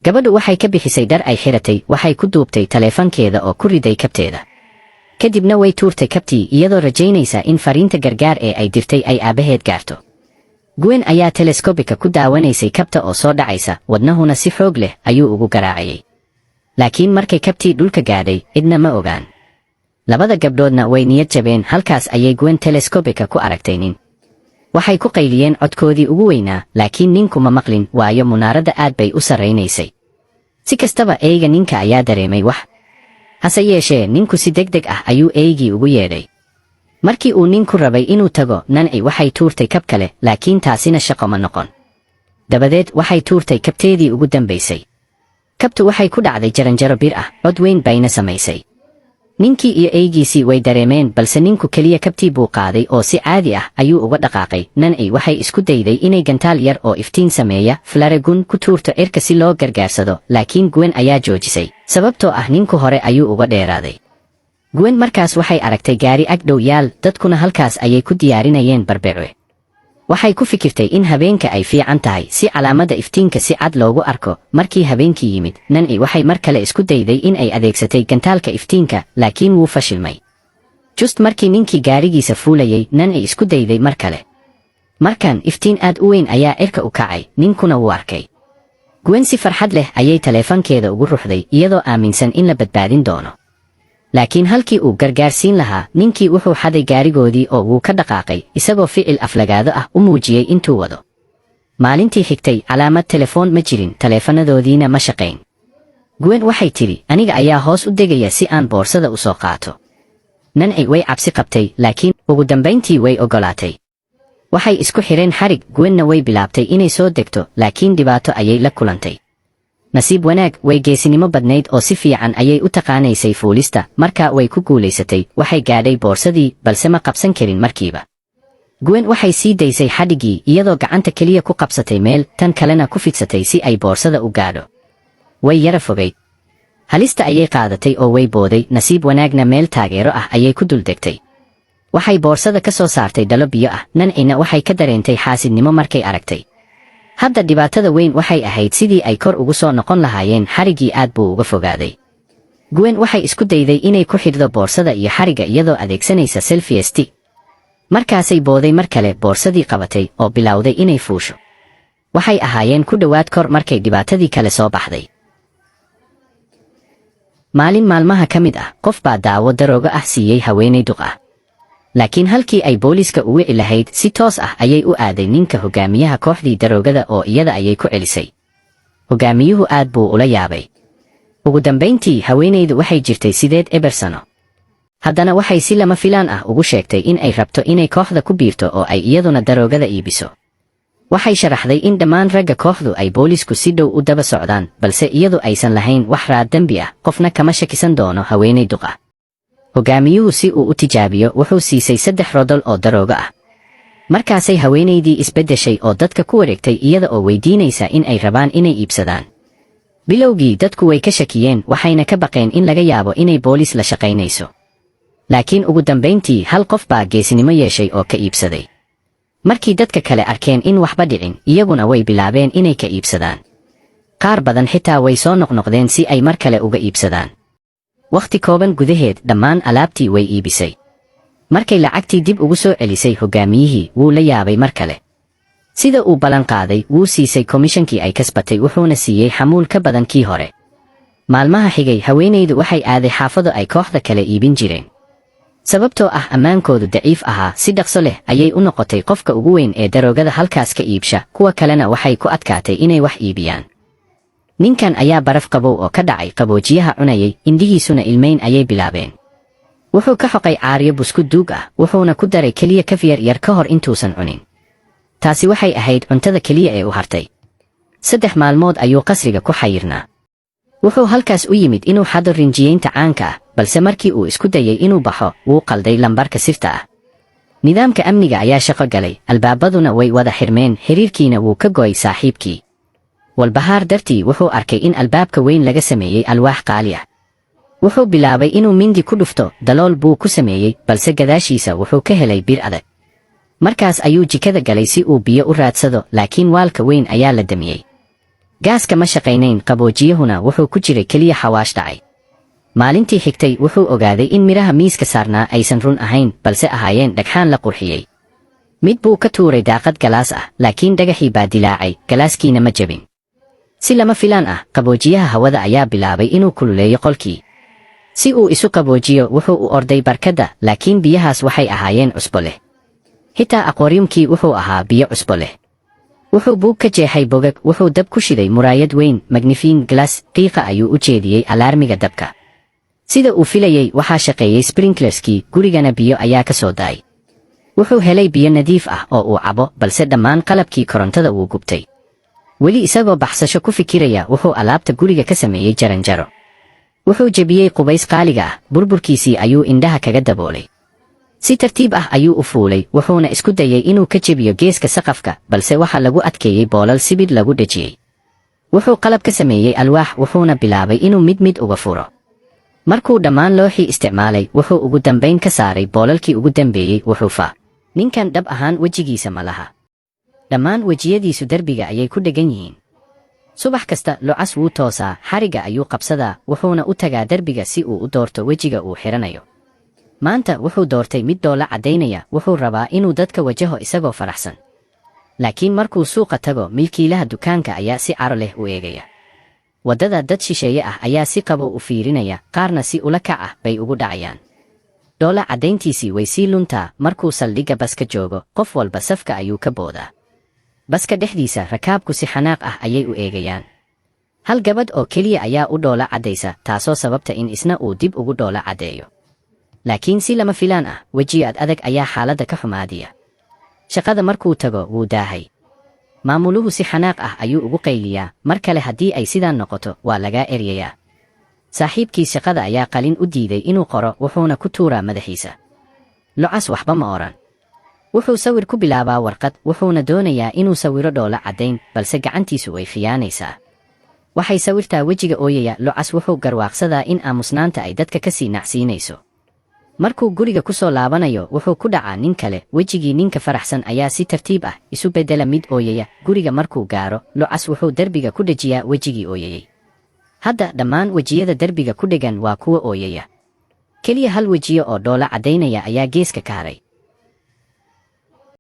gabadhu waxay ka bixisay dhar ay xiratay, waxay ku duubtay taleefankeeda oo ku riday kabteeda. kadibna way tuurtay kabtii iyadoo rajaynaysa in fariinta gargaar ee ay dirtay ay aabaheed gaarto. Gwen ayaa teleskobika ku daawanaysay kabta oo soo dhacaysa, wadnahuna si xoog leh ayuu ugu garaacayay. laakiin markay kabtii dhulka gaadhay, cidna ma ogaan. labada gabdhoodna way niyad jabeen. halkaas ayay Gwen teleskobika ku aragtay nin. waxay ku qayliyeen codkoodii ugu weynaa, laakiin ninku ma maqlin, waayo munaaradda aad bay u sarraynaysay. si kastaba eeyga ninka ayaa dareemay wax. hase yeeshee ninku si degdeg ah ayuu eeygii ugu yeedhay. markii uu ninku rabay inuu tago, Nancy waxay tuurtay kab kale, laakiin taasina shaqo ma noqon. dabadeed waxay tuurtay kabteedii ugu dambaysay. kabtu waxay ku dhacday jaranjaro bir ah, cod weyn bayna samaysay. ninkii iyo eeygiisii way dareemeen, balse ninku keliya kabtii buu qaaday oo si caadi ah ayuu uga dhaqaaqay. Nancy waxay isku dayday inay gantaal yar oo iftiin sameeya flaragun ku tuurto cirka si loo gargaarsado, laakiin Gwen ayaa joojisay, sababtoo ah ninku hore ayuu uga dheeraaday. Gwen markaas waxay aragtay gaari ag dhow yaal, dadkuna halkaas ayay ku diyaarinayeen barbeece. waxay ku fikirtay in habeenka ay fiican tahay si calaamada iftiinka si cad loogu arko. markii habeenkii yimid, Nancy waxay mar kale isku dayday in ay adeegsatay gantaalka iftiinka, laakiin wuu fashilmay. just markii ninkii gaarigiisa fuulayay, Nancy isku dayday mar kale. markan iftiin aad u weyn ayaa cirka u kacay, ninkuna wuu arkay. Gwen si farxad leh ayay taleefankeeda ugu ruxday, iyadoo aaminsan in la badbaadin doono. laakiin halkii uu gargaarsiin lahaa, ninkii wuxuu xaday gaarigoodii oo wuu ka dhaqaaqay, isagoo ficil aflagaado ah u muujiyey intuu wado. maalintii xigtay, calaamad telefoon ma jirin, taleefanadoodiina ma shaqayn. Gwen waxay tidhi, aniga ayaa hoos u degaya si aan boorsada u soo qaato. Nancy way cabsi qabtay, laakiin ugu dambayntii way oggolaatay. waxay isku xireen xarig, Gwenna way bilaabtay inay soo degto, laakiin dhibaato ayay la kulantay. nasiib wanaag, way geesinimo badnayd oo si fiican ayay u taqaanaysay fuulista, markaa way ku guulaysatay. waxay gaadhay boorsadii, balse ma qabsan karin markiiba. Gwen waxay sii daysay xadhiggii, iyadoo gacanta keliya ku qabsatay meel, tan kalena ku fidsatay si ay boorsada u gaadho. way yara fogayd. halista ayay qaadatay oo way booday, nasiib wanaagna meel taageero ah ayay ku duldegtay. waxay boorsada ka soo saartay dhalo biyo ah. Nancyna waxay ka dareentay xaasidnimo markay aragtay. hadda dhibaatada weyn waxay ahayd sidii ay kor ugu soo noqon lahaayeen, xariggii aad buu uga fogaaday. Gwen waxay isku dayday inay ku xidhdo boorsada iyo xarigga iyadoo adeegsanaysa selfie stick. markaasay booday mar kale, boorsadii qabatay oo bilowday inay fuusho. waxay ahaayeen ku dhowaad kor markay dhibaatadii kale soo baxday. maalin maalmaha ka mid ah, qof baa daawo darooga ah siiyey haweenay duq ah. laakiin halkii ay booliiska u wici lahayd, si toos ah ayay u aaday ninka hogaamiyaha kooxdii daroogada oo iyada ayay ku celisay. hogaamiyuhu aad buu ula yaabay. ugu dambayntii, haweenaydu waxay jirtay 8 sano. haddana waxay si lama filaan ah ugu sheegtay in ay rabto inay kooxda ku biirto oo ay iyaduna daroogada iibiso. waxay sharaxday in dhammaan ragga kooxdu ay boolisku si dhow u daba socdaan, balse iyadu aysan lahayn wax raad dembi ah, qofna kama shakisan doono haweenay duq ah. hogaamiyuhu si uu u tijaabiyo wuxuu siisay 3 rodol oo daroogo ah. markaasay haweenaydii isbeddeshay oo dadka ku wareegtay iyada oo weydiinaysa in ay rabaan inay iibsadaan. bilowgii dadku way ka shakiyeen, waxayna ka baqeen in laga yaabo inay boolis la shaqaynayso. laakiin ugu dambayntii hal qof baa geesinimo yeeshay oo ka iibsaday. markii dadka kale arkeen in waxba dhicin, iyaguna way bilaabeen inay ka iibsadaan. qaar badan xitaa way soo noqnoqdeen si ay mar kale uga iibsadaan. wakhti kooban gudaheed, dhammaan alaabtii way iibisay. markay lacagtii dib ugu soo celisay, hogaamiyihii wuu la yaabay mar kale. sida uu ballan qaaday, wuu siisay komishankii ay kasbatay, wuxuuna siiyey xamuul ka badan kii hore. maalmaha xigay, haweenaydu waxay aaday xaafado ay kooxda kale iibin jireen. sababtoo ah ammaankoodu daciif ahaa, si dhaqso leh ayay u noqotay qofka ugu weyn ee daroogada halkaas ka iibsha, kuwa kalena waxay ku adkaatay inay wax iibiyaan. ninkan ayaa baraf qabow oo ka dhacay qaboojiyaha cunayay, indhihiisuna ilmayn ayay bilaabeen. wuxuu ka xoqay caaryo buskud duug ah, wuxuuna ku daray keliya kafyar yar ka hor intuusan cunin. taasi waxay ahayd cuntada keliya ee u hartay. 3 maalmood ayuu qasriga ku xayirnaa. wuxuu halkaas u yimid inuu xado rinjiyeynta caanka ah, balse markii uu isku dayay inuu baxo, wuu qalday lambarka sirta ah. nidaamka amniga ayaa shaqo galay, albaabaduna way wada xirmeen, xiriirkiina wuu ka go'ay saaxiibkii. walbahaar dartii wuxuu arkay in albaabka weyn laga sameeyey alwaax qaali ah. wuxuu bilaabay inuu mindi ku dhufto, dalool buu ku sameeyey, balse gadaashiisa wuxuu ka helay bir adag. markaas ayuu jikada galay si uu biyo u raadsado, laakiin waalka weyn ayaa la damiyey. gaaska ma shaqaynayn, qaboojiyahuna wuxuu ku jiray keliya xawaash dhacay. maalintii xigtay wuxuu ogaaday in midhaha miiska saarnaa aysan run ahayn balse ahaayeen dhagxaan la qurxiyey. mid buu ka tuuray daaqad galaas ah, laakiin dhagaxii baa dilaacay, galaaskiina ma jebin. si lama filaan ah, qaboojiyaha hawada ayaa bilaabay inuu kululeeyo qolkii. si uu isu qaboojiyo wuxuu u orday barkadda, laakiin biyahaas waxay ahaayeen cusbo leh. xitaa aqwaryumkii wuxuu ahaa biyo cusbo leh. wuxuu buug ka jeexay bogag, wuxuu dab ku shiday muraayad weyn, magnifying glass, qiiqa ayuu u jeediyey alaarmiga dabka. sida uu filayey waxaa shaqeeyey sprinklerskii, gurigana biyo ayaa ka soo daay. wuxuu helay biyo nadiif ah oo uu cabo, balse dhammaan qalabkii korontada wuu gubtay. weli isagoo baxsasho ku fikiraya wuxuu alaabta guriga ka sameeyey jaranjaro. wuxuu jebiyey qubays qaaliga ah, burburkiisii ayuu indhaha kaga daboolay. si tartiib ah ayuu u fuulay, wuxuuna isku dayay inuu ka jebiyo geeska saqafka, balse waxa lagu adkeeyey boolal sibidh lagu dhejiyey. wuxuu qalab ka sameeyey alwaax, wuxuuna bilaabay inuu mid mid uga furo. markuu dhammaan looxii isticmaalay, wuxuu ugu dambayn ka saaray boolalkii ugu dambeeyey. wuxuu ninkan dhab ahaan wejigiisa ma laha. dhammaan wejiyadiisu derbiga ayay ku dhegan yihiin. subax kasta Lucas wuu toosaa, xarigga ayuu qabsadaa, wuxuuna u tagaa derbiga si uu u doorto wejiga uu xiranayo. maanta wuxuu doortay mid dhoola caddaynaya, wuxuu rabaa inuu dadka wajaho isagoo faraxsan. laakiin markuu suuqa tago, milkiilaha dukaanka ayaa si caro leh u eegaya. waddada dad shisheeye ah ayaa si qabow u fiirinaya, qaarna si ula kac ah bay ugu dhacayaan. dhoola caddayntiisii way sii luntaa. markuu saldhigga baska joogo, qof walba safka ayuu ka boodaa. baska dhexdiisa rakaabku si xanaaq ah ayay u eegayaan. hal gabadh oo keliya ayaa u dhoola caddaysa, taasoo sababta in isna uu dib ugu dhoola caddeeyo. laakiin si lama filaan ah, weji adag ayaa xaaladda ka xumaadiya. shaqada markuu tago wuu daahay. maamuluhu si xanaaq ah ayuu ugu qayliyaa, mar kale haddii ay sidaan noqoto waa lagaa eryayaa. saaxiibkiis shaqada ayaa qalin u diiday inuu qoro, wuxuuna ku tuuraa madaxiisa. Lucas waxba ma oran. wuxuu sawir ku bilaabaa warqad, wuxuuna doonayaa inuu sawiro dhoola caddayn, balse gacantiisu way khiyaanaysaa. waxay sawirtaa wejiga ooyaya. Lucas wuxuu garwaaqsadaa in aamusnaanta ay dadka ka sii nacsiinayso. markuu guriga ku soo laabanayo, wuxuu ku dhacaa nin kale. wejigii ninka faraxsan ayaa si tartiib ah isu beddela mid ooyaya. guriga markuu gaaro, Lucas wuxuu derbiga ku dhejiyaa wejigii ooyayey. hadda dhammaan wejiyada derbiga ku dhegan waa kuwa ooyaya. keliya hal wejiyo oo dhoola caddaynaya ayaa geeska ka haray.